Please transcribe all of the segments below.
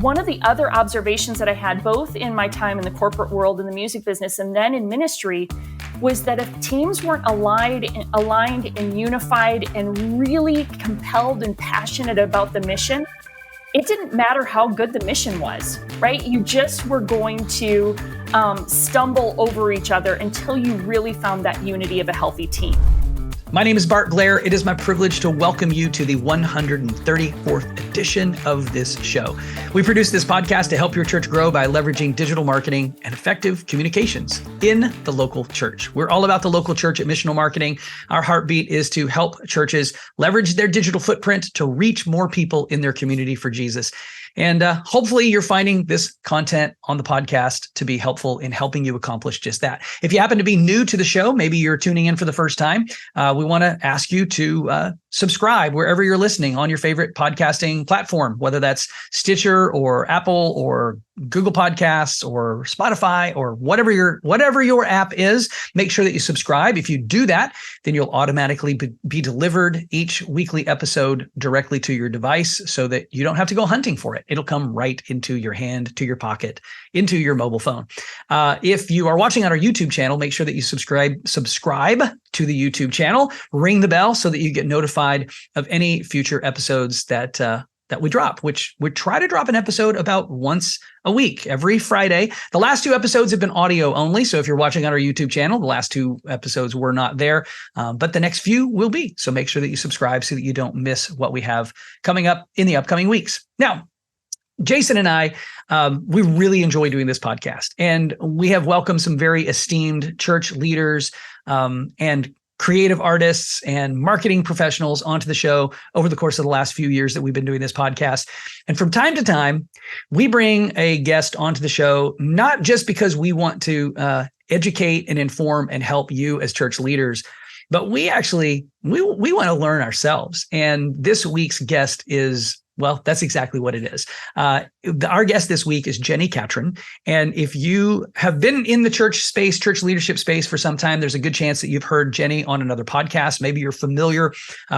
one of the other observations that I had, both in my time in the corporate world, in the music business, and then in ministry, was that if teams weren't aligned and unified and really compelled and passionate about the mission, it didn't matter how good the mission was, right? You just were going to stumble over each other until you really found that unity of a healthy team. My name is Bart Blair. It is my privilege to welcome you to the 134th edition of this show. We produce this podcast to help your church grow by leveraging digital marketing and effective communications in the local church. We're all about the local church at Missional Marketing. Our heartbeat is to help churches leverage their digital footprint to reach more people in their community for Jesus. And hopefully you're finding this content on the podcast to be helpful in helping you accomplish just that. If you happen to be new to the show, maybe you're tuning in for the first time, we want to ask you to subscribe wherever you're listening on your favorite podcasting platform, whether that's Stitcher or Apple or Google Podcasts or Spotify or whatever your app is. Make sure that you subscribe. If you do that, then you'll automatically be delivered each weekly episode directly to your device so that you don't have to go hunting for it. It'll come right into your hand, to your pocket, into your mobile phone. If you are watching on our YouTube channel, make sure that you subscribe to the YouTube channel, ring the bell so that you get notified of any future episodes that we drop, which we try to drop an episode about once a week, every Friday. The last two episodes have been audio only. So if you're watching on our YouTube channel, the last two episodes were not there, but the next few will be. So make sure that you subscribe so that you don't miss what we have coming up in the upcoming weeks. Now, Jason and I, we really enjoy doing this podcast, and we have welcomed some very esteemed church leaders and creative artists and marketing professionals onto the show over the course of the last few years that we've been doing this podcast. And from time to time, we bring a guest onto the show, not just because we want to educate and inform and help you as church leaders, but we want to learn ourselves. And this week's guest is, well, that's exactly what it is. Our guest this week is Jenni Catron. And if you have been in the church leadership space for some time, there's a good chance that you've heard Jenni on another podcast. Maybe you're familiar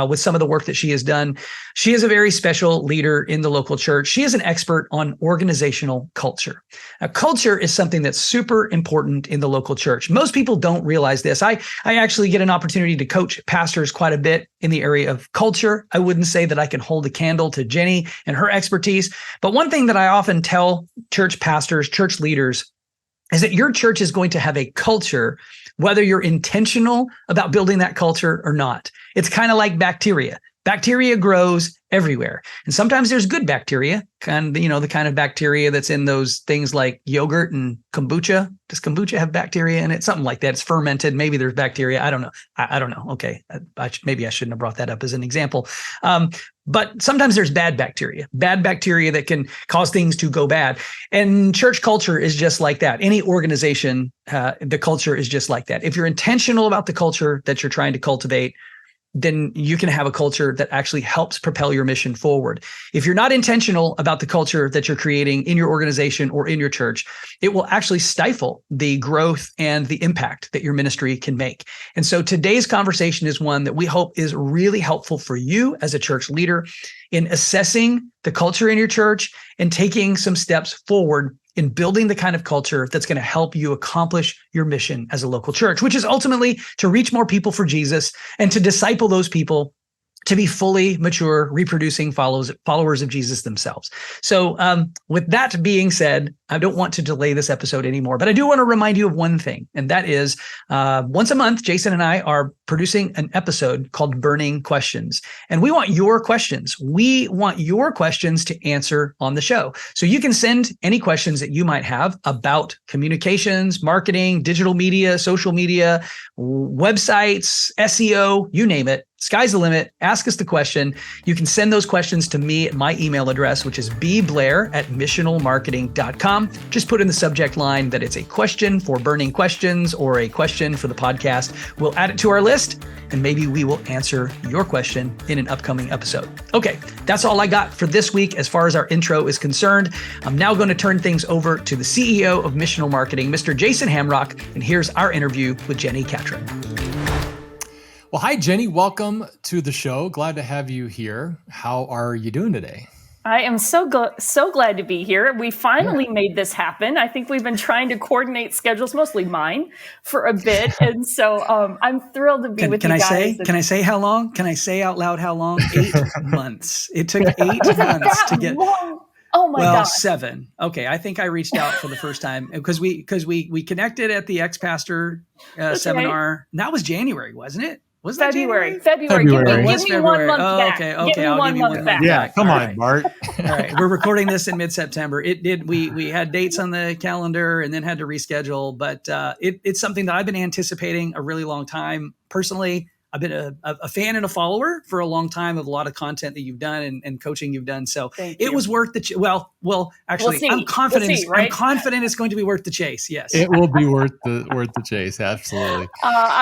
with some of the work that she has done. She is a very special leader in the local church. She is an expert on organizational culture. Now, culture is something that's super important in the local church. Most people don't realize this. I actually get an opportunity to coach pastors quite a bit in the area of culture. I wouldn't say that I can hold a candle to Jenni and her expertise. But one thing that I often tell church pastors, church leaders, is that your church is going to have a culture, whether you're intentional about building that culture or not. It's kind of like bacteria. Bacteria grows everywhere. And sometimes there's good bacteria, the kind of bacteria that's in those things like yogurt and kombucha. Does kombucha have bacteria in it? Something like that. It's fermented. Maybe there's bacteria. I don't know. I don't know. Okay. Maybe I shouldn't have brought that up as an example. But sometimes there's bad bacteria that can cause things to go bad. And church culture is just like that. Any organization, the culture is just like that. If you're intentional about the culture that you're trying to cultivate, then you can have a culture that actually helps propel your mission forward. If you're not intentional about the culture that you're creating in your organization or in your church, it will actually stifle the growth and the impact that your ministry can make. And so today's conversation is one that we hope is really helpful for you as a church leader in assessing the culture in your church and taking some steps forward in building the kind of culture that's going to help you accomplish your mission as a local church, which is ultimately to reach more people for Jesus and to disciple those people to be fully mature, reproducing followers of Jesus themselves. So with that being said, I don't want to delay this episode anymore, but I do want to remind you of one thing, and that is once a month, Jason and I are producing an episode called Burning Questions, and we want your questions. We want your questions to answer on the show. So you can send any questions that you might have about communications, marketing, digital media, social media, websites, SEO, you name it. Sky's the limit. Ask us the question. You can send those questions to me at my email address, which is bblair@missionalmarketing.com. Just put in the subject line that it's a question for Burning Questions or a question for the podcast. We'll add it to our list, and maybe we will answer your question in an upcoming episode. Okay, that's all I got for this week as far as our intro is concerned. I'm now going to turn things over to the CEO of Missional Marketing, Mr. Jason Hamrock, and here's our interview with Jenni Catron. Well, hi, Jenni. Welcome to the show. Glad to have you here. How are you doing today? I am so glad to be here. We finally made this happen. I think we've been trying to coordinate schedules, mostly mine, for a bit, and so I'm thrilled to be with you guys. Can I say how long? Can I say out loud how long? 8 months. It took 8 months to get. Long? Oh my gosh. 7. Okay, I think I reached out for the first time because we connected at the ex-pastor seminar. Right. And that was January, wasn't it? Was that February? February. Give me 1 month back. Okay. Give me I'll one give you month 1 back. month Yeah, back. come All on, right. Bart. All right, we're recording this in mid-September. We had dates on the calendar and then had to reschedule, but it's something that I've been anticipating a really long time. Personally, I've been a fan and a follower for a long time of a lot of content that you've done and coaching you've done. So it was worth the actually, I'm confident. Right? I'm confident it's going to be worth the chase. Yes, it will be worth the chase. Absolutely.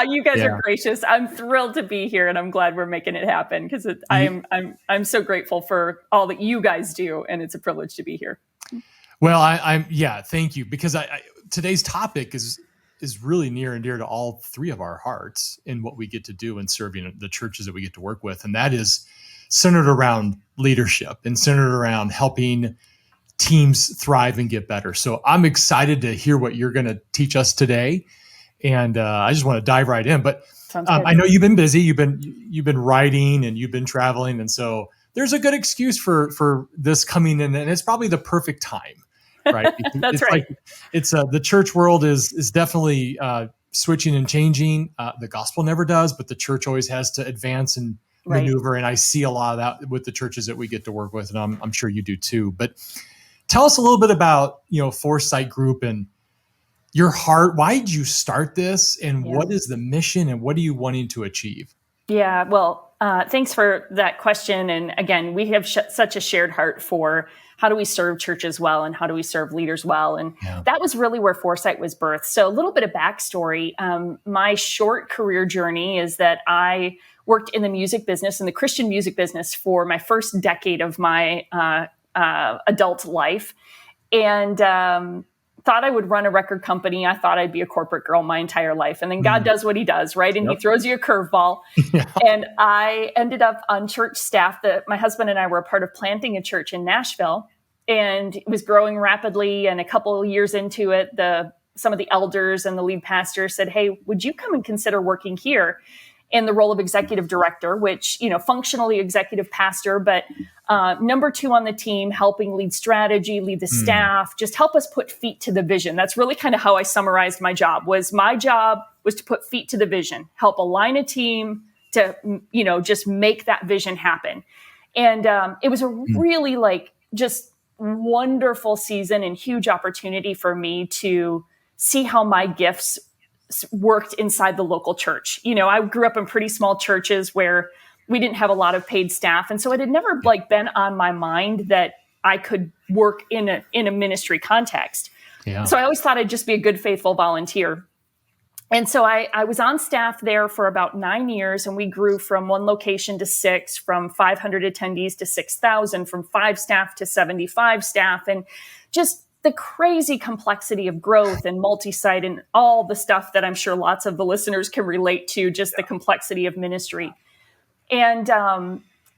You guys are gracious. I'm thrilled to be here, and I'm glad we're making it happen because I'm so grateful for all that you guys do, and it's a privilege to be here. Well, thank you, because today's topic is really near and dear to all three of our hearts in what we get to do in serving the churches that we get to work with. And that is centered around leadership and centered around helping teams thrive and get better. So I'm excited to hear what you're going to teach us today. And I just want to dive right in. But I know you've been busy. You've been writing and you've been traveling. And so there's a good excuse for this coming in. And it's probably the perfect time. Right. That's right. It's the church world is definitely switching and changing. The gospel never does, but the church always has to advance and maneuver. And I see a lot of that with the churches that we get to work with, and I'm sure you do too. But tell us a little bit about Foresight Group and your heart. Why did you start this, and what is the mission, and what are you wanting to achieve? Yeah. Well, thanks for that question. And again, we have such a shared heart for how do we serve churches well and how do we serve leaders well. And that was really where Foresight was birthed. So a little bit of backstory. My short career journey is that I worked in the music business, in the Christian music business, for my first decade of my adult life. And thought I would run a record company. I thought I'd be a corporate girl my entire life. And then God does what he does, right? And he throws you a curveball. And I ended up on church staff. My husband and I were a part of planting a church in Nashville, and it was growing rapidly. And a couple of years into it, some of the elders and the lead pastor said, "Hey, would you come and consider working here in the role of executive director," which, functionally executive pastor, but number 2 on the team, helping lead strategy, lead the staff, just help us put feet to the vision. That's really kind of how I summarized my job. My job was to put feet to the vision, help align a team to, just make that vision happen. And it was a really just wonderful season and huge opportunity for me to see how my gifts worked inside the local church. I grew up in pretty small churches where we didn't have a lot of paid staff. And so it had never been on my mind that I could work in a ministry context. Yeah. So I always thought I'd just be a good, faithful volunteer. And so I was on staff there for about 9 years, and we grew from 1 location to 6, from 500 attendees to 6,000, from 5 staff to 75 staff. And just the crazy complexity of growth and multi-site and all the stuff that I'm sure lots of the listeners can relate to, just the complexity of ministry. And,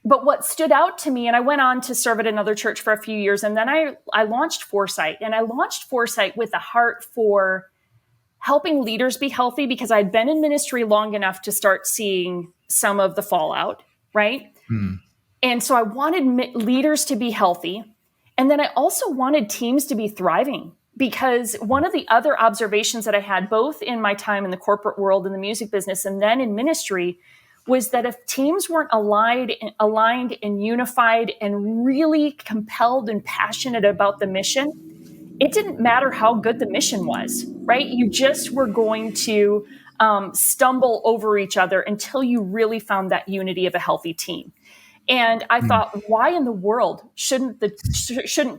but what stood out to me, and I went on to serve at another church for a few years, and then I launched Foresight, and I launched Foresight with a heart for helping leaders be healthy, because I'd been in ministry long enough to start seeing some of the fallout, right? And so I wanted leaders to be healthy. And then I also wanted teams to be thriving, because one of the other observations that I had, both in my time in the corporate world in the music business and then in ministry, was that if teams weren't aligned and unified and really compelled and passionate about the mission, it didn't matter how good the mission was, right? You just were going to stumble over each other until you really found that unity of a healthy team. And I thought, why in the world shouldn't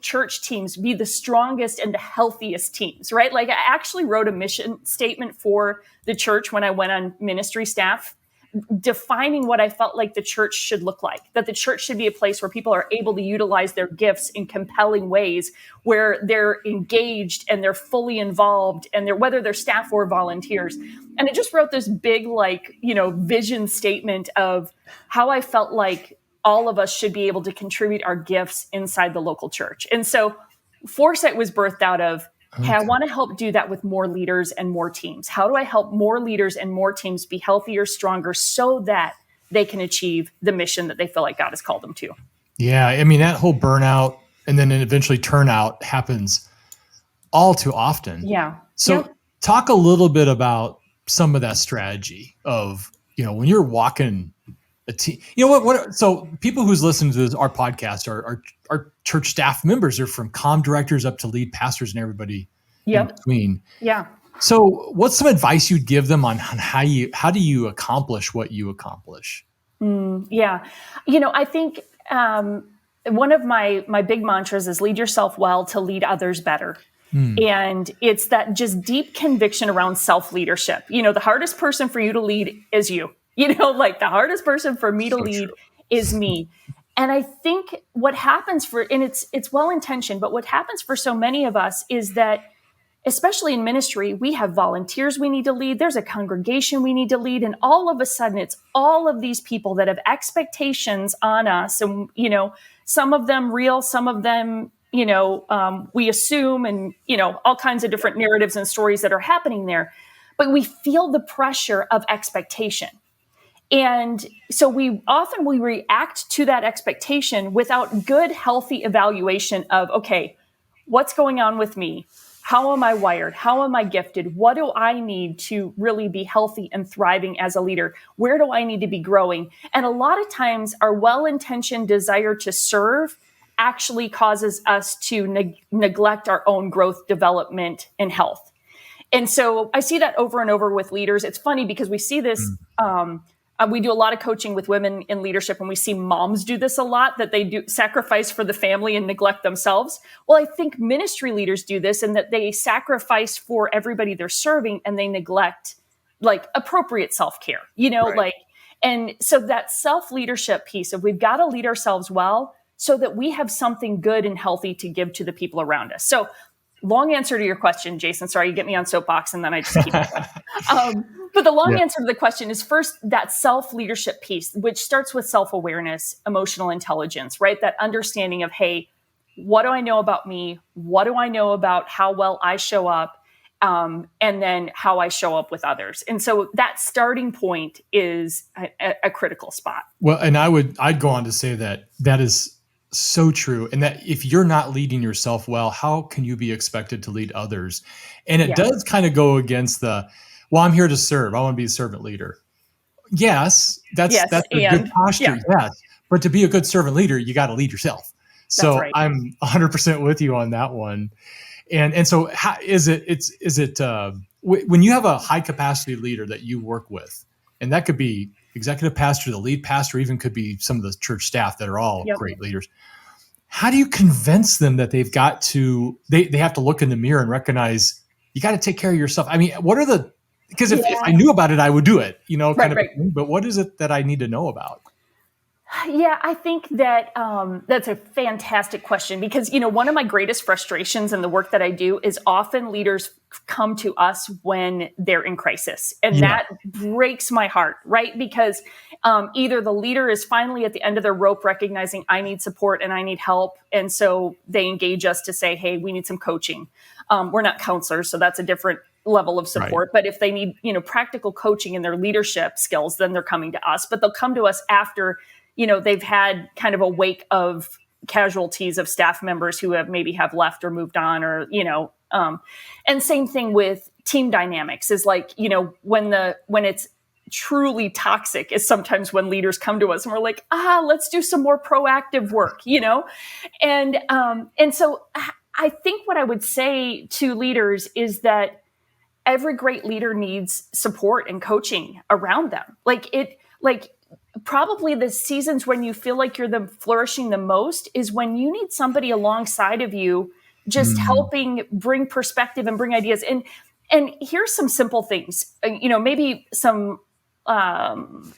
church teams be the strongest and the healthiest teams, right? I actually wrote a mission statement for the church when I went on ministry staff, defining what I felt like the church should look like, that the church should be a place where people are able to utilize their gifts in compelling ways, where they're engaged and they're fully involved, and whether they're staff or volunteers. And I just wrote this big, vision statement of how I felt like all of us should be able to contribute our gifts inside the local church. And so Foresight was birthed out of, hey, I want to help do that with more leaders and more teams. How do I help more leaders and more teams be healthier, stronger, so that they can achieve the mission that they feel like God has called them to? Yeah. I mean, that whole burnout and then eventually turnout happens all too often. Yeah. So talk a little bit about some of that strategy of, when you're walking a team, so people who's listening to our podcast are church staff members. They're from comm directors up to lead pastors and everybody in between. Yeah. So what's some advice you'd give them on how do you accomplish what you accomplish? Yeah. I think one of my big mantras is lead yourself well to lead others better. And it's that just deep conviction around self-leadership. The hardest person for you to lead is you. Like the hardest person for me to lead is me. And I think what happens and it's well-intentioned, but what happens for so many of us is that, especially in ministry, we have volunteers we need to lead. There's a congregation we need to lead. And all of a sudden, it's all of these people that have expectations on us. And, some of them real, some of them, we assume, and, all kinds of different narratives and stories that are happening there. But we feel the pressure of expectation. And so we react to that expectation without good, healthy evaluation of, okay, what's going on with me? How am I wired? How am I gifted? What do I need to really be healthy and thriving as a leader? Where do I need to be growing? And a lot of times our well-intentioned desire to serve actually causes us to neglect our own growth, development, and health. And so I see that over and over with leaders. It's funny because we see this, we do a lot of coaching with women in leadership, and we see moms do this a lot, that they do sacrifice for the family and neglect themselves. Well, I think ministry leaders do this, in that they sacrifice for everybody they're serving and they neglect like appropriate self-care, and so that self-leadership piece of, we've got to lead ourselves well so that we have something good and healthy to give to the people around us. So long answer to your question, Jason. Sorry, you get me on soapbox and then I just keep going. But the long answer to the question is, first, that self-leadership piece, which starts with self-awareness, emotional intelligence, right? That understanding of, hey, what do I know about me? What do I know about how well I show up? And then how I show up with others. And so that starting point is a critical spot. Well, and I'd go on to say that is so true. And that if you're not leading yourself well, how can you be expected to lead others? And it does kind of go against I'm here to serve. I want to be a servant leader. Yes, that's a good posture. Yes. But to be a good servant leader, you got to lead yourself. So right. I'm 100% with you on that one. And so how is it when you have a high capacity leader that you work with, and that could be executive pastor, the lead pastor, even could be some of the church staff that are all great leaders. How do you convince them that they've got to, they have to look in the mirror and recognize you got to take care of yourself? I mean, because if I knew about it, I would do it, but what is it that I need to know about? Yeah, I think that that's a fantastic question, because, one of my greatest frustrations in the work that I do is often leaders come to us when they're in crisis. And that breaks my heart, right? Because either the leader is finally at the end of their rope, recognizing I need support and I need help. And so they engage us to say, hey, we need some coaching. We're not counselors, so that's a different level of support. Right. But if they need, practical coaching in their leadership skills, then they're coming to us. But they'll come to us after they've had kind of a wake of casualties of staff members who have left or moved on, or, and same thing with team dynamics is like, when it's truly toxic is sometimes when leaders come to us and we're like, let's do some more proactive work, and so I think what I would say to leaders is that every great leader needs support and coaching around them. Probably the seasons when you feel like you're flourishing the most is when you need somebody alongside of you, just helping bring perspective and bring ideas. And here's some simple things, maybe some more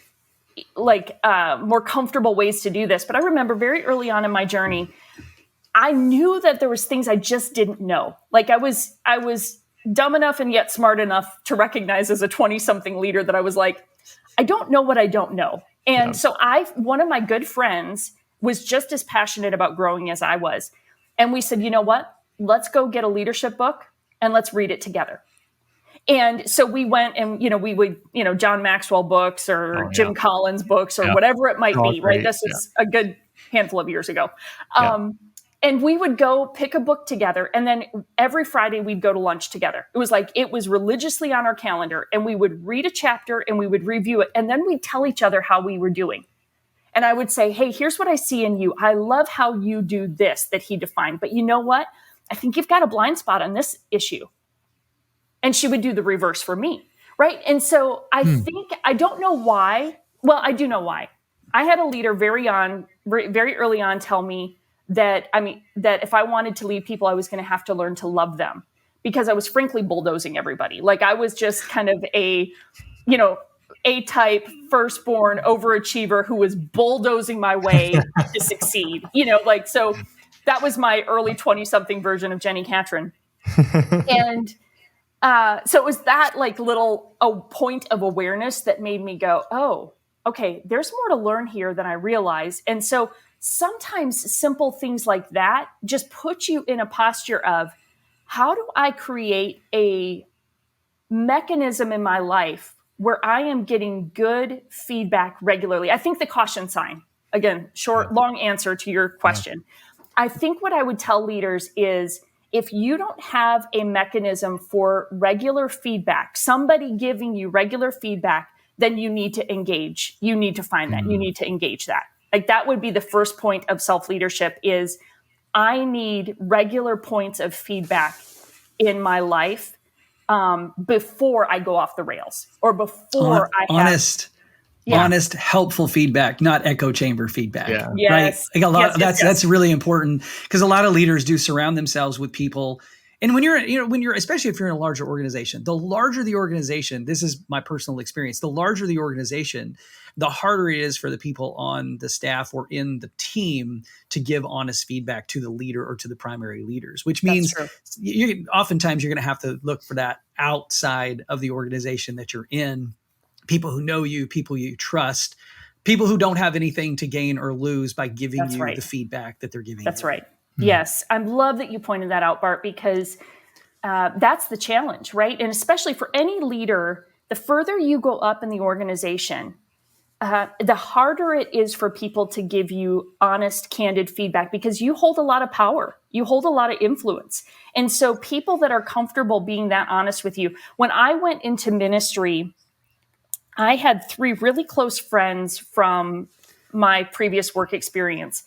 comfortable ways to do this. But I remember very early on in my journey, I knew that there was things I just didn't know. Like I was dumb enough and yet smart enough to recognize as a 20-something leader that I was like, I don't know what I don't know. And so one of my good friends was just as passionate about growing as I was. And we said, you know what? Let's go get a leadership book and let's read it together. And so we went and, we would, John Maxwell books or Jim Collins books or whatever it might be, right? This is a good handful of years ago. And we would go pick a book together. And then every Friday we'd go to lunch together. It was religiously on our calendar, and we would read a chapter and we would review it. And then we'd tell each other how we were doing. And I would say, hey, here's what I see in you. I love how you do this that he defined. But you know what? I think you've got a blind spot on this issue. And she would do the reverse for me. Right. And so I don't know why. Well, I do know why. I had a leader very early on tell me that if I wanted to lead people, I was going to have to learn to love them, because I was frankly bulldozing everybody. Like I was just kind of A-type firstborn overachiever who was bulldozing my way to succeed, so that was my early 20-something version of Jenni Catron. And so it was that a point of awareness that made me go, oh, okay, there's more to learn here than I realized. And so sometimes simple things like that just put you in a posture of, how do I create a mechanism in my life where I am getting good feedback regularly? I think the caution sign, again, long answer to your question. I think what I would tell leaders is, if you don't have a mechanism for regular feedback, somebody giving you regular feedback, then you need to engage. You need to find that. You need to engage that. That would be the first point of self-leadership is, I need regular points of feedback in my life before I go off the rails, or before honest, helpful feedback, not echo chamber feedback. Yeah. Yes. Right? That's really important, because a lot of leaders do surround themselves with people. And when you're, especially if you're in a larger organization, the larger the organization, this is my personal experience, the larger the organization, the harder it is for the people on the staff or in the team to give honest feedback to the leader or to the primary leaders, which means oftentimes you're going to have to look for that outside of the organization that you're in. People who know you, people you trust, people who don't have anything to gain or lose by giving the feedback that they're giving. That's right. Yes. I love that you pointed that out, Bart, because that's the challenge, right? And especially for any leader, the further you go up in the organization, the harder it is for people to give you honest, candid feedback, because you hold a lot of power. You hold a lot of influence. And so people that are comfortable being that honest with you. When I went into ministry, I had 3 really close friends from my previous work experience.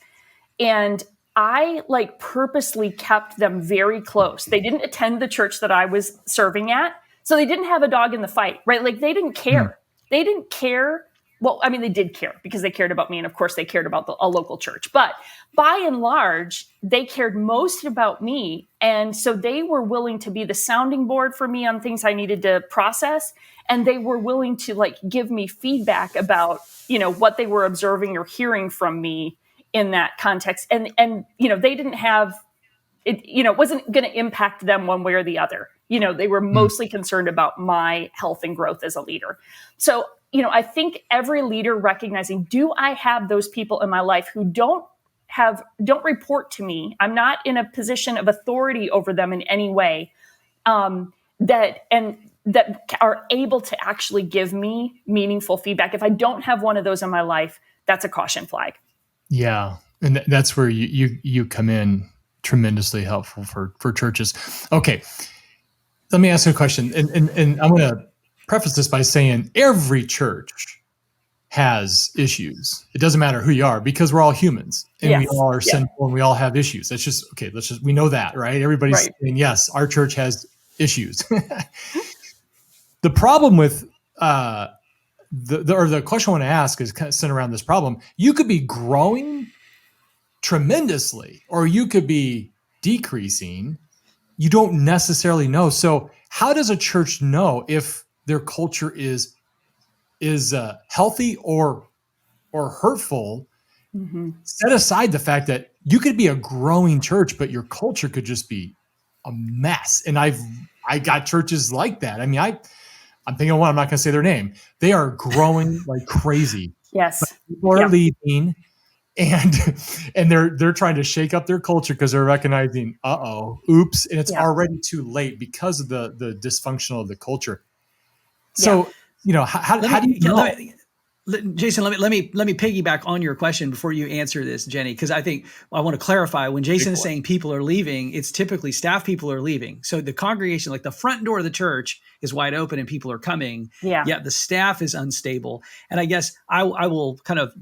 And I purposely kept them very close. They didn't attend the church that I was serving at, so they didn't have a dog in the fight, right? They didn't care. They didn't care. Well, they did care, because they cared about me, and of course they cared about a local church. But by and large, they cared most about me, and so they were willing to be the sounding board for me on things I needed to process, and they were willing to give me feedback about what they were observing or hearing from me in that context. And they didn't have it, it wasn't going to impact them one way or the other. They were mostly concerned about my health and growth as a leader. So, I think every leader recognizing, do I have those people in my life who don't report to me? I'm not in a position of authority over them in any way, that are able to actually give me meaningful feedback. If I don't have one of those in my life, that's a caution flag. Yeah. And that's where you come in tremendously helpful for churches. Okay. Let me ask you a question. And I'm going to preface this by saying every church has issues. It doesn't matter who you are, because we're all humans and we all are sinful and we all have issues. That's just, okay. We know that, right? Everybody's saying, yes, our church has issues. The problem with, the question I want to ask is kind of centered around this problem. You could be growing tremendously, or you could be decreasing. You don't necessarily know. So how does a church know if their culture is healthy or hurtful? Set aside the fact that you could be a growing church, but your culture could just be a mess. And I got churches like that. I'm thinking of one, I'm not going to say their name. They are growing like crazy, Yes. People are leaving, and they're trying to shake up their culture because they're recognizing, oops, and it's already too late because of the dysfunctional of the culture. So, how do you know? Jason, let me piggyback on your question before you answer this, Jenni, because I think I want to clarify when Jason is saying people are leaving, it's typically staff people are leaving. So the congregation, like the front door of the church is wide open and people are coming. Yeah. Yet the staff is unstable. And I guess I will kind of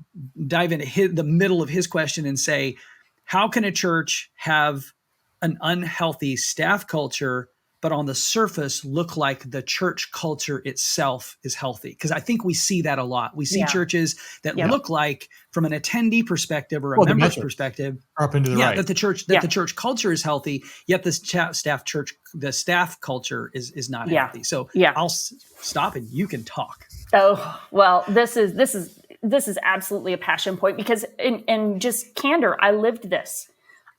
dive into the middle of his question and say, how can a church have an unhealthy staff culture but on the surface look like the church culture itself is healthy? Because I think we see that a lot. We see churches that look like, from an attendee perspective or a member's perspective, up into the right, that the church culture is healthy, yet the staff culture is not healthy. So I'll stop and you can talk. Oh, well, this is absolutely a passion point, because in just candor, I lived this.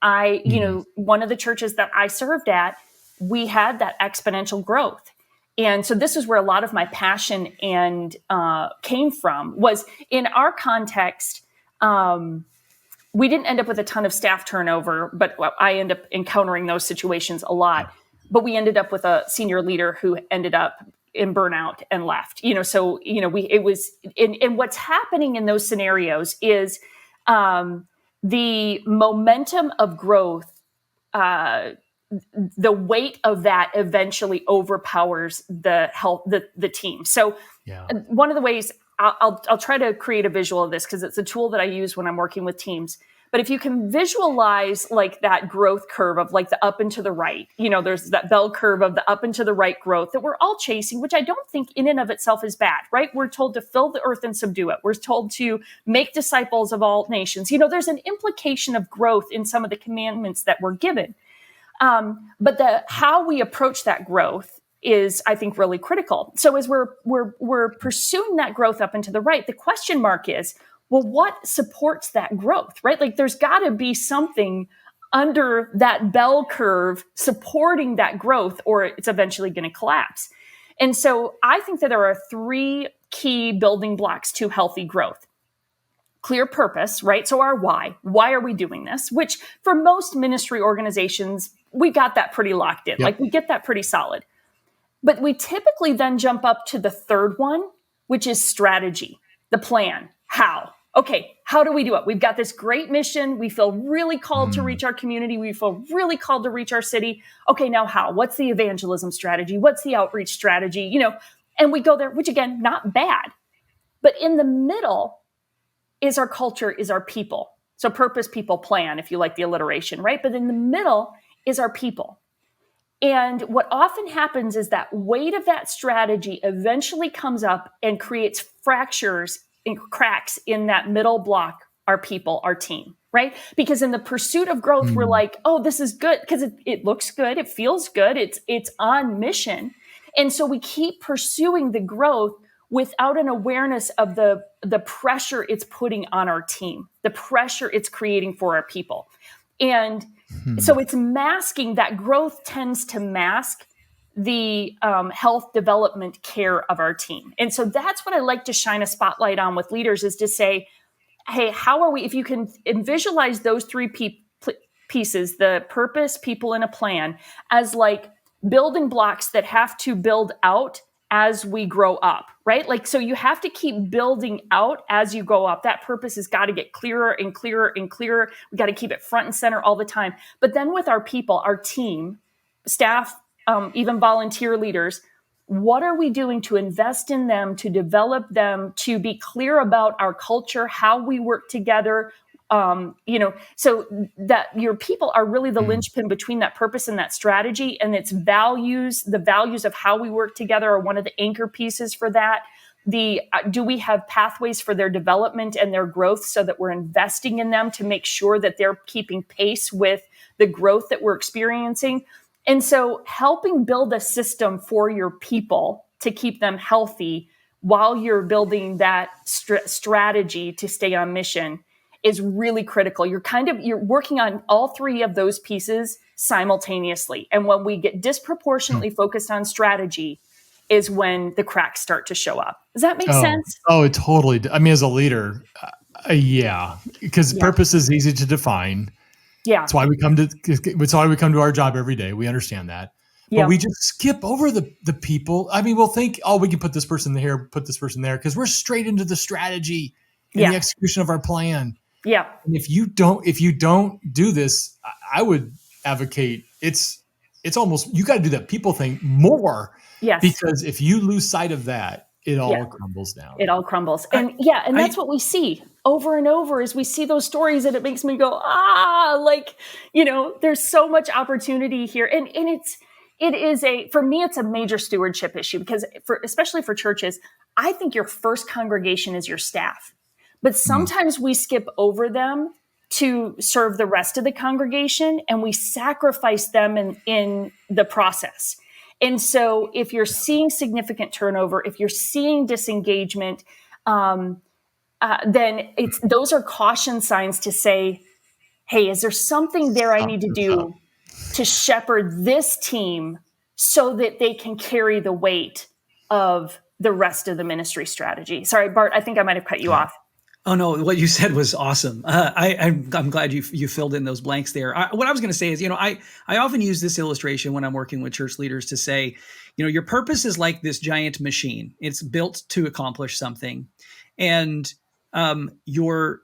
One of the churches that I served at, we had that exponential growth. And so this is where a lot of my passion and came from. Was in our context, we didn't end up with a ton of staff turnover, but I end up encountering those situations a lot. But we ended up with a senior leader who ended up in burnout and left. And what's happening in those scenarios is the momentum of growth, the weight of that eventually overpowers the team. So one of the ways I'll try to create a visual of this, because it's a tool that I use when I'm working with teams. But if you can visualize like that growth curve of like the up and to the right, there's that bell curve of the up and to the right growth that we're all chasing, which I don't think in and of itself is bad, right? We're told to fill the earth and subdue it. We're told to make disciples of all nations. There's an implication of growth in some of the commandments that we're given. But how we approach that growth is, I think, really critical. So as we're pursuing that growth up and to the right, the question mark is, well, what supports that growth, right? Like there's got to be something under that bell curve supporting that growth, or it's eventually going to collapse. And so I think that there are three key building blocks to healthy growth. Clear purpose, right? So our why. Why are we doing this? Which for most ministry organizations, we got that pretty locked in. Like we get that pretty solid. But we typically then jump up to the third one, which is strategy, the plan. How? Okay, how do we do it? We've got this great mission. We feel really called to reach our community. We feel really called to reach our city. Okay, now how? What's the evangelism strategy? What's the outreach strategy? And we go there, which again, not bad. But in the middle is our culture, is our people. So purpose, people, plan, if you like the alliteration, right? But in the middle is our people. And what often happens is that weight of that strategy eventually comes up and creates fractures and cracks in that middle block, our people, our team, right? Because in the pursuit of growth, we're like, oh, this is good because it looks good. It feels good. It's on mission. And so we keep pursuing the growth without an awareness of the pressure it's putting on our team, the pressure it's creating for our people. And so it's masking, that growth tends to mask the health development care of our team. And so that's what I like to shine a spotlight on with leaders, is to say, hey, how are we, if you can visualize those three pieces, the purpose, people, and a plan, as like building blocks that have to build out as we grow up, right? Like, so you have to keep building out as you go up. That purpose has got to get clearer and clearer and clearer. We got to keep it front and center all the time. But then with our people, our team, staff, even volunteer leaders, what are we doing to invest in them, to develop them, to be clear about our culture, how we work together, so that your people are really the linchpin between that purpose and that strategy, and its values. The values of how we work together are one of the anchor pieces for that. Do we have pathways for their development and their growth so that we're investing in them to make sure that they're keeping pace with the growth that we're experiencing? And so helping build a system for your people to keep them healthy while you're building that strategy to stay on mission is really critical. You're working on all three of those pieces simultaneously. And when we get disproportionately focused on strategy, is when the cracks start to show up. Does that make sense? Oh, it totally. I mean, as a leader, yeah, because purpose is easy to define. Yeah. That's why we come to our job every day. We understand that. But we just skip over the people. I mean, we'll think, we can put this person here, put this person there, because we're straight into the strategy and the execution of our plan. Yeah. And if you don't do this, I would advocate it's almost, you got to do that people thing more. Yes. Because if you lose sight of that, it all crumbles down. It all crumbles. And that's what we see over and over as we see those stories, and it makes me go, there's so much opportunity here. And for me, it's a major stewardship issue because especially for churches, I think your first congregation is your staff, but sometimes we skip over them to serve the rest of the congregation and we sacrifice them in the process. And so if you're seeing significant turnover, if you're seeing disengagement, then those are caution signs to say, hey, is there something there I need to do to shepherd this team so that they can carry the weight of the rest of the ministry strategy? Sorry, Bart, I think I might have cut you off. Oh no, what you said was awesome. I'm glad you filled in those blanks there. What I was going to say is, I often use this illustration when I'm working with church leaders to say, your purpose is like this giant machine. It's built to accomplish something. And your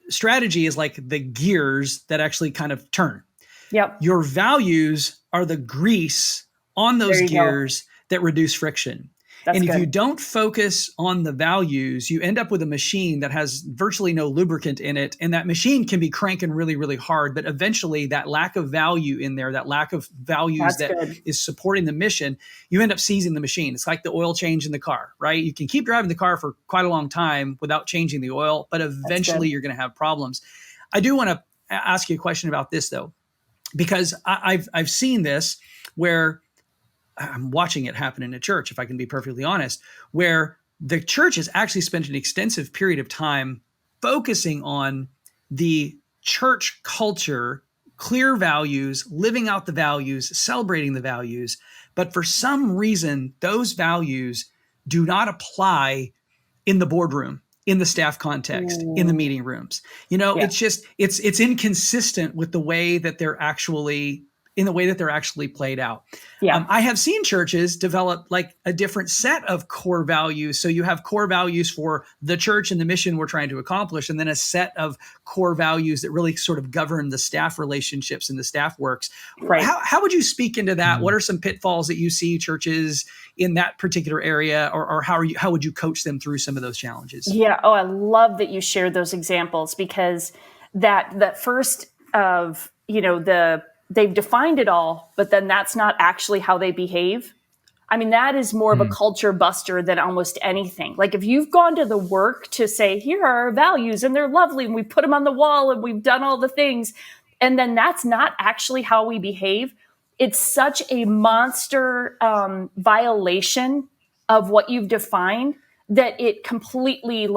strategy is like the gears that actually kind of turn. Yep. Your values are the grease on those gears that reduce friction. That's and if you don't focus on the values, you end up with a machine that has virtually no lubricant in it. And that machine can be cranking really, really hard. But eventually that lack of value in there, that lack of values is supporting the mission, you end up seizing the machine. It's like the oil change in the car, right? You can keep driving the car for quite a long time without changing the oil, but eventually you're going to have problems. I do want to ask you a question about this though, because I've seen this where I'm watching it happen in a church, if I can be perfectly honest, where the church has actually spent an extensive period of time focusing on the church culture, clear values, living out the values, celebrating the values. But for some reason, those values do not apply in the boardroom, in the staff context, in the meeting rooms. It's just, it's inconsistent with the way that they're actually played out. Yeah. I have seen churches develop like a different set of core values. So you have core values for the church and the mission we're trying to accomplish, and then a set of core values that really sort of govern the staff relationships and the staff works. Right. How would you speak into that? What are some pitfalls that you see churches in that particular area, or how would you coach them through some of those challenges? Yeah. Oh, I love that you shared those examples, because that first of, they've defined it all, but then that's not actually how they behave. I mean, that is more of a culture buster than almost anything. Like if you've gone to the work to say, here are our values and they're lovely and we put them on the wall and we've done all the things, and then that's not actually how we behave, it's such a monster violation of what you've defined that it completely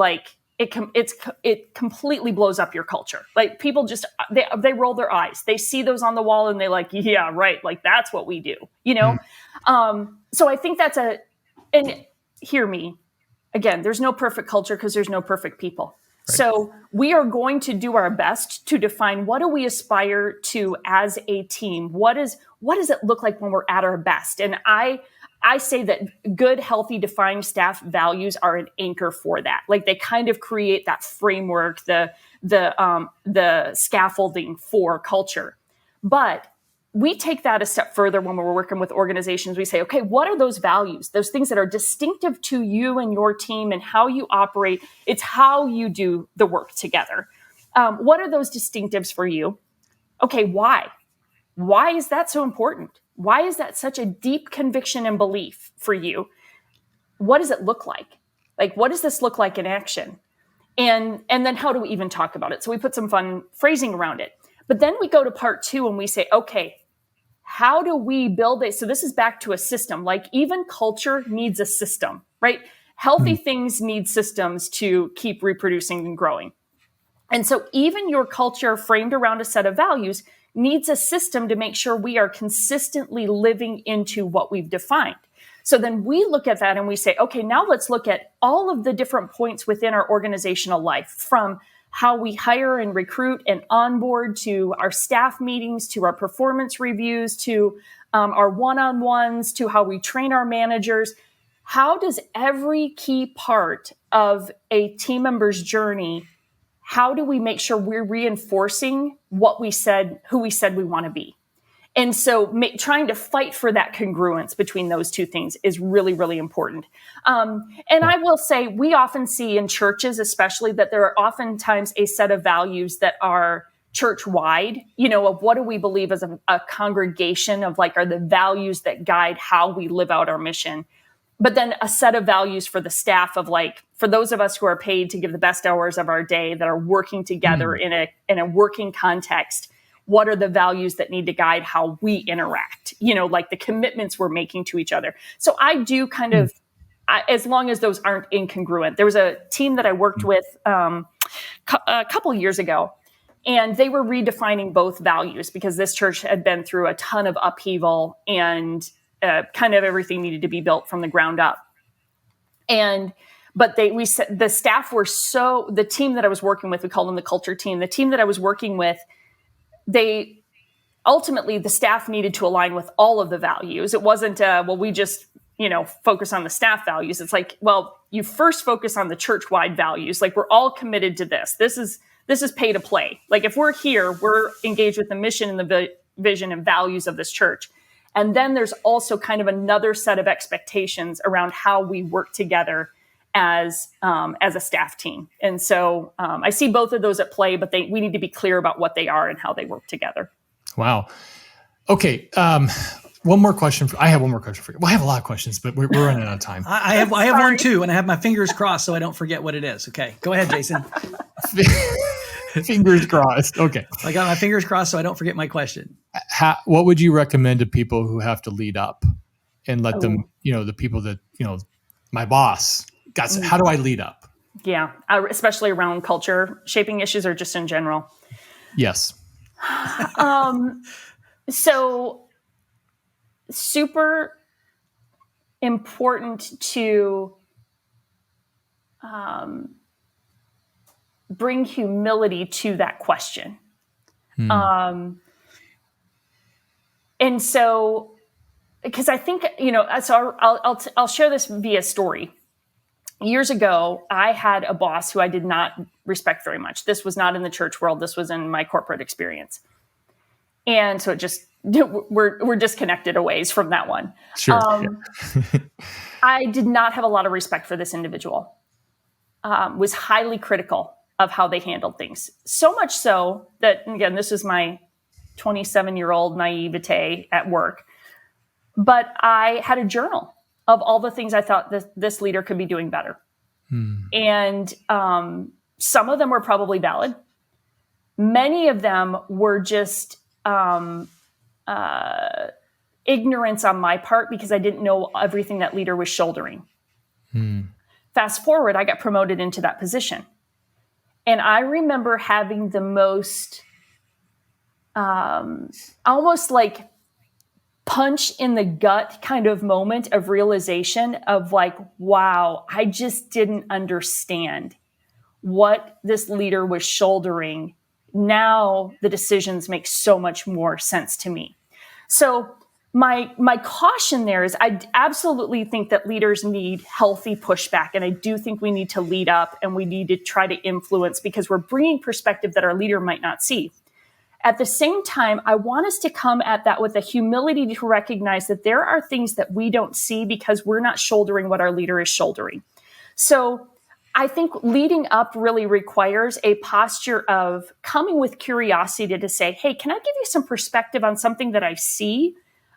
it completely blows up your culture. Like people just, they roll their eyes. They see those on the wall and they like, yeah, right. Like that's what we do, So I think and hear me again, there's no perfect culture because there's no perfect people. Right. So we are going to do our best to define, what do we aspire to as a team? What does it look like when we're at our best? And I say that good, healthy, defined staff values are an anchor for that. Like they kind of create that framework, the scaffolding for culture. But we take that a step further when we're working with organizations. We say, okay, what are those values? Those things that are distinctive to you and your team and how you operate. It's how you do the work together. What are those distinctives for you? Okay, why? Why is that so important? Why is that such a deep conviction and belief for you? What does it look like? Like, what does this look like in action? And then how do we even talk about it? So we put some fun phrasing around it. But then we go to part 2 and we say, okay, how do we build it? So this is back to a system. Like even culture needs a system, right? Healthy things need systems to keep reproducing and growing. And so even your culture framed around a set of values needs a system to make sure we are consistently living into what we've defined. So then we look at that and we say, okay, now let's look at all of the different points within our organizational life, from how we hire and recruit and onboard, to our staff meetings, to our performance reviews, to our one-on-ones, to how we train our managers. How does every key part of a team member's journey, how do we make sure we're reinforcing what we said, who we said we want to be? And so trying to fight for that congruence between those two things is really, really important. And I will say, we often see in churches, especially, that there are oftentimes a set of values that are church-wide, of what do we believe as a congregation, of like, are the values that guide how we live out our mission. But then a set of values for the staff, of like, for those of us who are paid to give the best hours of our day, that are working together in a working context, what are the values that need to guide how we interact, like the commitments we're making to each other. So I do kind of, as long as those aren't incongruent. There was a team that I worked with a couple years ago, and they were redefining both values because this church had been through a ton of upheaval, and kind of everything needed to be built from the ground up. But the staff were the team that I was working with, we called them the culture team. The team that I was working with, ultimately the staff needed to align with all of the values. It wasn't, we just, focus on the staff values. It's like, well, you first focus on the church-wide values. Like, we're all committed to this. This is pay to play. Like, if we're here, we're engaged with the mission and the vision and values of this church. And then there's also kind of another set of expectations around how we work together as a staff team. And so I see both of those at play, but we need to be clear about what they are and how they work together. Wow. Okay. One more question. I have one more question for you. Well, I have a lot of questions, but we're running out of time. I have one too, and I have my fingers crossed so I don't forget what it is. Okay, go ahead, Jason. Fingers crossed. Okay. I got my fingers crossed so I don't forget my question. What would you recommend to people who have to lead up and let them, the people that, my boss, how do I lead up? Yeah, especially around culture shaping issues, or just in general? Yes. So super important to bring humility to that question. And so, because I think, so I'll share this via story. Years ago, I had a boss who I did not respect very much. This was not in the church world. This was in my corporate experience. And so we're disconnected a ways from that one. Sure. I did not have a lot of respect for this individual. Was highly critical of how they handled things. So much so that, again, this is my 27-year-old naivete at work. But I had a journal of all the things I thought this leader could be doing better. And some of them were probably valid. Many of them were just ignorance on my part because I didn't know everything that leader was shouldering. Fast forward, I got promoted into that position. And I remember having the most almost like punch in the gut kind of moment of realization of like, wow, I just didn't understand what this leader was shouldering. Now the decisions make so much more sense to me. So my caution there is I absolutely think that leaders need healthy pushback. And I do think we need to lead up and we need to try to influence because we're bringing perspective that our leader might not see. At the same time, I want us to come at that with a humility to recognize that there are things that we don't see because we're not shouldering what our leader is shouldering. So I think leading up really requires a posture of coming with curiosity to say, hey, can I give you some perspective on something that I see?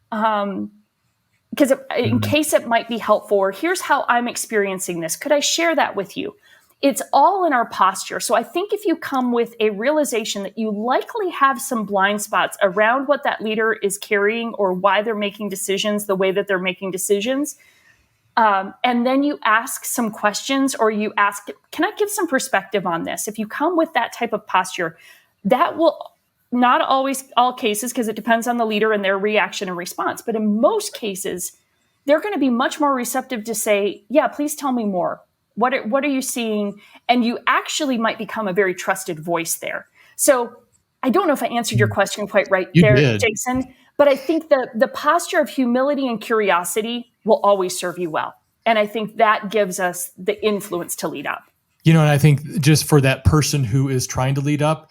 Because in case it might be helpful, or here's how I'm experiencing this. Could I share that with you? It's all in our posture. So I think if you come with a realization that you likely have some blind spots around what that leader is carrying or why they're making decisions the way that they're making decisions, and then you ask some questions or you ask, can I give some perspective on this? If you come with that type of posture, that will not always all cases, because it depends on the leader and their reaction and response. But in most cases, they're going to be much more receptive to say, yeah, please tell me more. What are you seeing? And you actually might become a very trusted voice there. So I don't know if I answered your question quite right You there, did. Jason, but I think the posture of humility and curiosity will always serve you well. And I think that gives us the influence to lead up. And I think just for that person who is trying to lead up,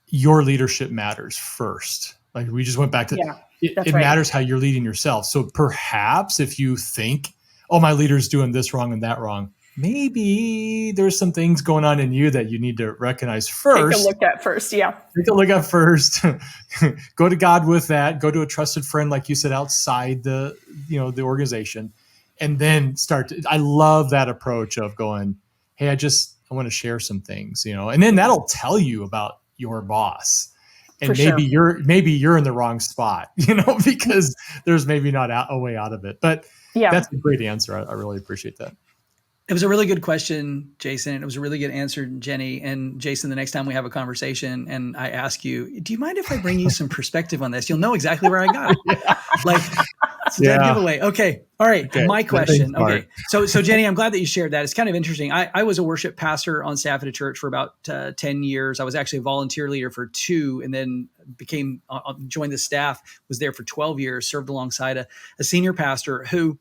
your leadership matters first. Like we just went back to, it matters how you're leading yourself. So perhaps if you think, oh, my leader's doing this wrong and that wrong, maybe there's some things going on in you that you need to recognize first. Take a look at first, yeah. Take a look at first. Go to God with that. Go to a trusted friend, like you said, outside the organization, and then start. I love that approach of going, hey, I want to share some things, and then that'll tell you about your boss. And maybe you're in the wrong spot, because there's maybe not a way out of it. But that's a great answer. I really appreciate that. It was a really good question, Jason. And it was a really good answer, Jenni. And Jason, the next time we have a conversation and I ask you, do you mind if I bring you some perspective on this? You'll know exactly where I got it. Like, it's a dead giveaway. Okay. All right. Okay. My question. Okay. So Jenni, I'm glad that you shared that. It's kind of interesting. I was a worship pastor on staff at a church for about 10 years. I was actually a volunteer leader for 2 and then joined the staff, was there for 12 years, served alongside a senior pastor who,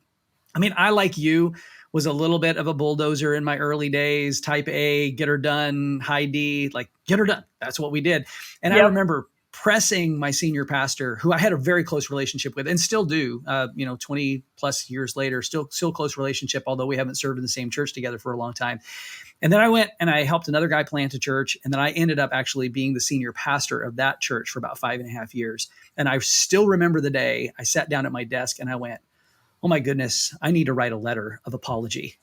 I like you, was a little bit of a bulldozer in my early days, type A, get her done, high D, like get her done. That's what we did. And I remember pressing my senior pastor, who I had a very close relationship with and still do, 20 plus years later, still close relationship, although we haven't served in the same church together for a long time. And then I went and I helped another guy plant a church. And then I ended up actually being the senior pastor of that church for about 5.5 years. And I still remember the day I sat down at my desk and I went, oh my goodness, I need to write a letter of apology.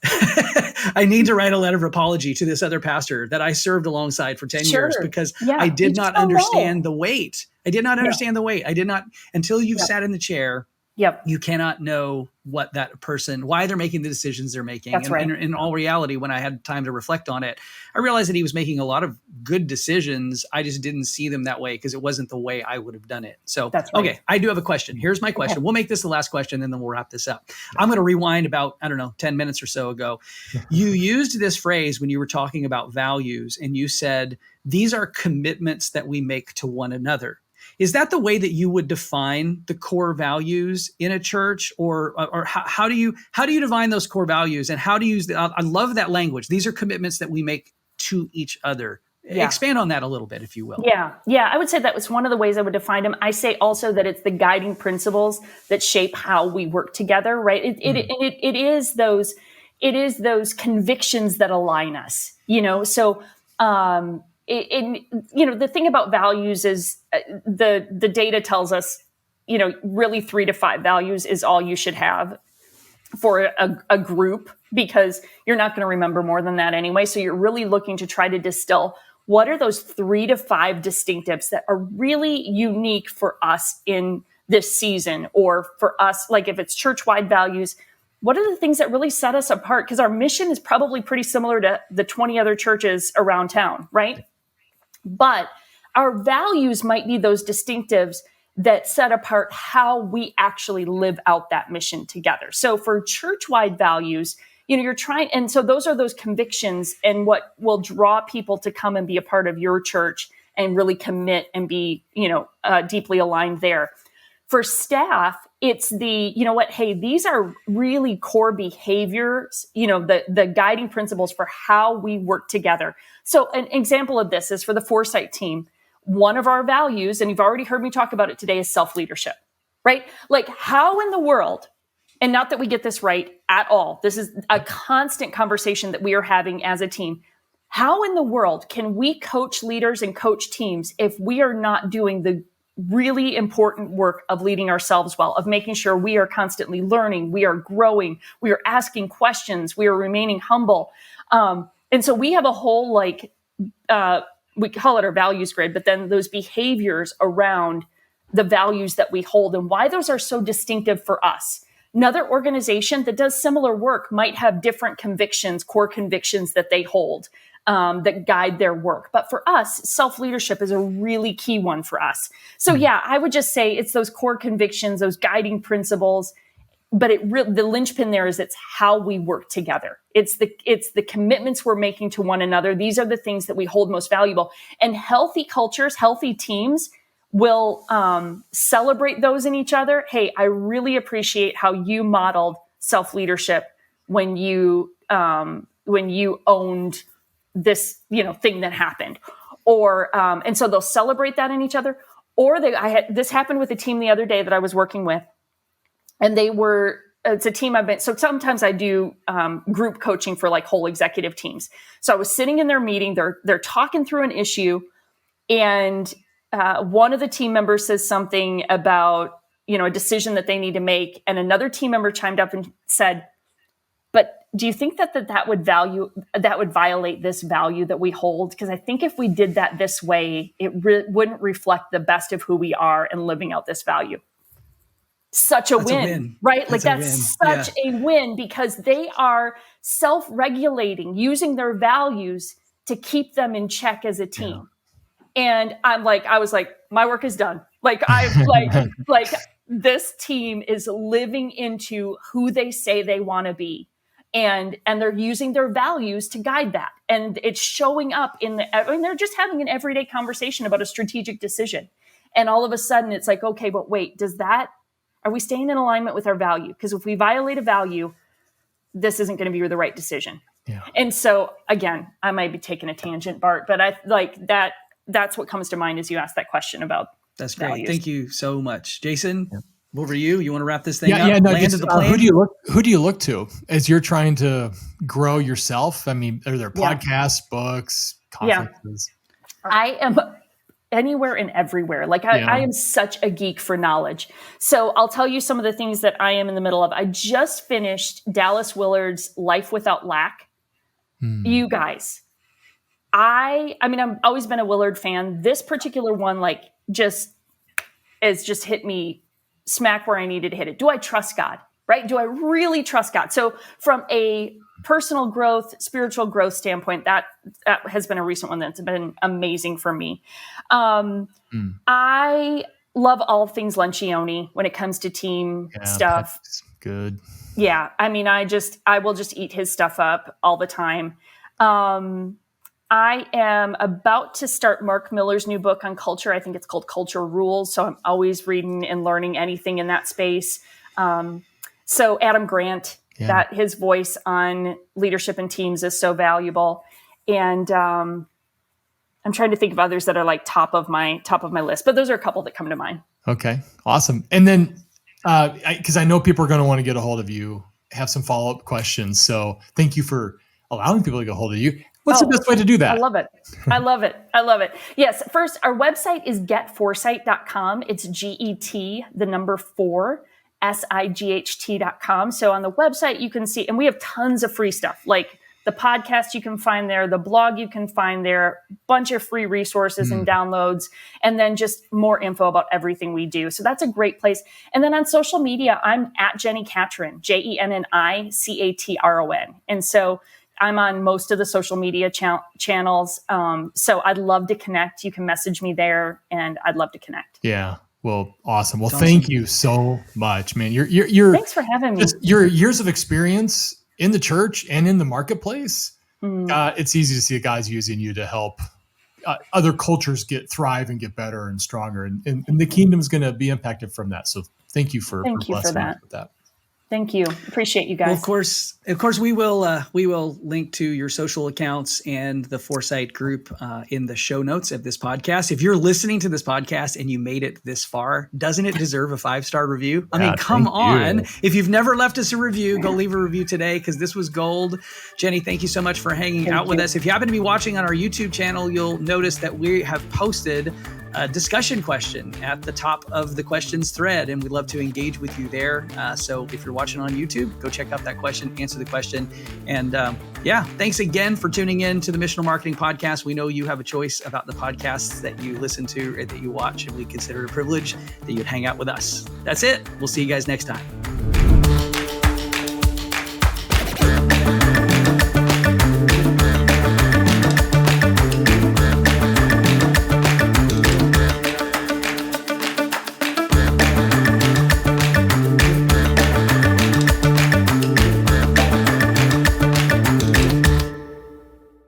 I need to write a letter of apology to this other pastor that I served alongside for 10 years because I did not understand the weight. I did not understand the weight. I did not, until you've sat in the chair, you cannot know what that person, why they're making the decisions they're making. That's right. And in all reality, when I had time to reflect on it, I realized that he was making a lot of good decisions. I just didn't see them that way because it wasn't the way I would have done it. So, okay, I do have a question. Here's my question. We'll make this the last question and then we'll wrap this up. I'm going to rewind about, 10 minutes or so ago. You used this phrase when you were talking about values and you said, these are commitments that we make to one another. Is that the way that you would define the core values in a church, or how do you define those core values and how to use I love that language. These are commitments that we make to each other. Yeah. Expand on that a little bit, if you will. Yeah. I would say that was one of the ways I would define them. I say also that it's the guiding principles that shape how we work together, right? It is those convictions that align us, So, the thing about values is the data tells us, really 3 to 5 values is all you should have for a group, because you're not going to remember more than that anyway. So you're really looking to try to distill what are those 3 to 5 distinctives that are really unique for us in this season, or for us, like if it's church-wide values, what are the things that really set us apart? Because our mission is probably pretty similar to the 20 other churches around town, right? But our values might be those distinctives that set apart how we actually live out that mission together. So for church-wide values, you're trying, and so those are those convictions and what will draw people to come and be a part of your church and really commit and be, deeply aligned there. For staff, it's the, hey, these are really core behaviors, the guiding principles for how we work together. So an example of this is for the Foresight team. One of our values, and you've already heard me talk about it today, is self-leadership, right? Like how in the world, and not that we get this right at all, this is a constant conversation that we are having as a team. How in the world can we coach leaders and coach teams if we are not doing the really important work of leading ourselves well, of making sure we are constantly learning, we are growing, we are asking questions, we are remaining humble. And so we have a whole, we call it our values grid, but then those behaviors around the values that we hold and why those are so distinctive for us. Another organization that does similar work might have different convictions, core convictions that they hold, that guide their work. But for us, self-leadership is a really key one for us. So I would just say it's those core convictions, those guiding principles, the linchpin there is it's how we work together. It's the commitments we're making to one another. These are the things that we hold most valuable. And healthy cultures, healthy teams will celebrate those in each other. Hey, I really appreciate how you modeled self-leadership when you owned this, thing that happened. Or and so they'll celebrate that in each other. Or this happened with a team the other day that I was working with. And it's a team so sometimes I do group coaching for like whole executive teams. So I was sitting in their meeting, they're talking through an issue, and one of the team members says something about, a decision that they need to make. And another team member chimed up and said, but do you think that would violate this value that we hold? Because I think if we did that this way, it wouldn't reflect the best of who we are and living out this value. Such a win, right? That's such a win, because they are self-regulating, using their values to keep them in check as a team. Yeah. And I was like, my work is done. This team is living into who they say they want to be. And they're using their values to guide that. And it's showing up they're just having an everyday conversation about a strategic decision. And all of a sudden it's like, okay, but wait, are we staying in alignment with our value? Because if we violate a value, this isn't going to be the right decision. Yeah. And so again, I might be taking a tangent, Bart, but I like that. That's what comes to mind as you ask that question about. That's great. Values. Thank you so much, Jason. Yeah. Over you. You want to wrap this thing up? Yeah. No, who do you look to as you're trying to grow yourself? I mean, are there podcasts, books, conferences? Yeah. I am anywhere and everywhere. I am such a geek for knowledge. So I'll tell you some of the things that I am in the middle of. I just finished Dallas Willard's Life Without Lack. You guys, I've always been a Willard fan. This particular one, just hit me smack where I needed to hit it. Do I trust God? Right? Do I really trust God? So from a personal growth, spiritual growth standpoint, that has been a recent one that's been amazing for me. I love all things Lencioni when it comes to team stuff. Good. Yeah. I mean, I will just eat his stuff up all the time. I am about to start Mark Miller's new book on culture. I think it's called Culture Rules. So I'm always reading and learning anything in that space. So Adam Grant, that his voice on leadership and teams is so valuable. And I'm trying to think of others that are top of my list, but those are a couple that come to mind. Okay, awesome. And then, because I know people are going to want to get a hold of you, have some follow-up questions. So thank you for allowing people to get a hold of you. What's the best way to do that? I love it. Yes. First, our website is getforesight.com. It's GET, the number 4, SIGHT.com. So on the website, you can see, and we have tons of free stuff, like the podcast you can find there, the blog you can find there, bunch of free resources and downloads, and then just more info about everything we do. So that's a great place. And then on social media, I'm at Jenni Catron, JenniCatron. And so I'm on most of the social media channels. So I'd love to connect. You can message me there, and I'd love to connect. Yeah. Well, awesome. Well, thank you so much, man. You're thanks for having me. Your years of experience in the church and in the marketplace. It's easy to see guys using you to help other cultures thrive and get better and stronger. And the kingdom's going to be impacted from that. So thank you for blessing us with that. Thank you. Appreciate you guys. Well, of course, we will link to your social accounts and the Foresight group in the show notes of this podcast. If you're listening to this podcast and you made it this far, doesn't it deserve a 5-star review? I mean, come on. If you've never left us a review, go leave a review today, because this was gold. Jenni, thank you so much for hanging out with us. If you happen to be watching on our YouTube channel, you'll notice that we have posted a discussion question at the top of the questions thread, and we'd love to engage with you there. So if you're watching on YouTube, go check out that question, answer the question. And thanks again for tuning in to the Missional Marketing Podcast. We know you have a choice about the podcasts that you listen to or that you watch, and we consider it a privilege that you'd hang out with us. That's it. We'll see you guys next time.